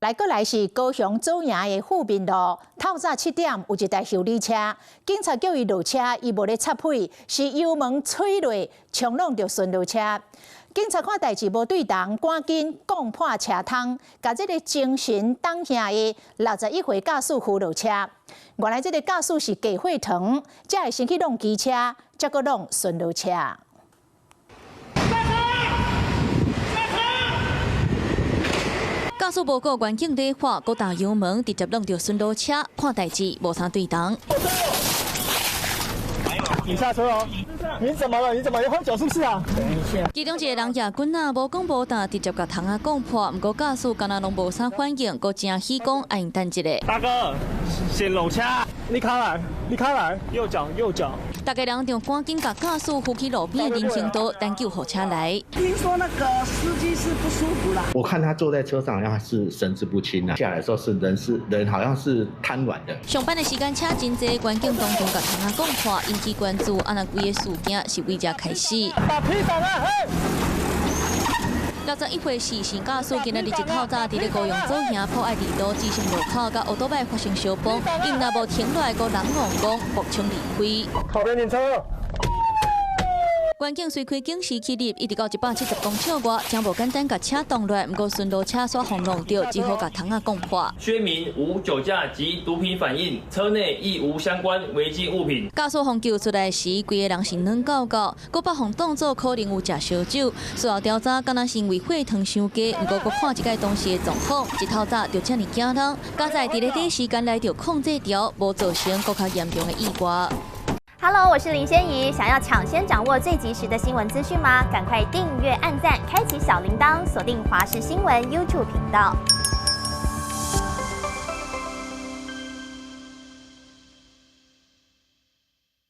來是高雄左營的富民路，透早7點有一台修理車，警察叫伊落車，伊無咧插氣，是油門吹落，衝撞着順路車。警察看代志無對同，趕緊講破車窗，甲這個精神當下的61歲駕駛扶落車。原來這個駕駛是低血糖，才會先去弄機車，再擱弄順路車。駕駛無顧原警理法，佫打油門，直接弄到順路車，看代志無啥對同。你下車哦！你怎麼了？你怎麼要喝酒是不是啊？等一下。其中一個人亞軍啊，無講無答，直接甲窗仔講破，毋過駕駛敢若攏無啥反應，佫真喜講愛等一下。大哥，先落車，你開來，你開來，右腳右腳。大家人就趕緊甲駕駛扶起路邊人行道，等救護車來。聽說那個司機是不舒服了。我看他坐在車上，好像是神志不清啊。下來的時候人好像是癱軟的。上班的時間車真濟，員警當中甲窗仔講破，引起關注。安那規個事件是為這開始。打屁股啊！ 61歲時行駕駛，今日一透早佇咧高雄左營破愛二路自行路口，甲烏多擺發生相碰，因若無停落來，個人戇戇搏衝離開。後邊停車。員警隨開警示起立，一直到170公尺外，才無簡單甲車擋落，毋過順路車煞互弄到，只好甲窗仔講破。薛明無酒駕及毒品反應，車內亦無相關違禁物品。駕駛互救出來時，規個人是軟狗狗，佫把互當作可能有食燒酒。隨後調查，敢若是因為血糖傷低，毋過佫看一個當時的狀況，一透早就這麼驚人，加在佇咧第一時間來着控制住，無造成佫較嚴重的意外。Hello， 我是林仙怡。想要搶先掌握最及時的新聞資訊嗎？趕快訂閱、按讚、開啟小鈴鐺，鎖定華視新聞 YouTube 頻道。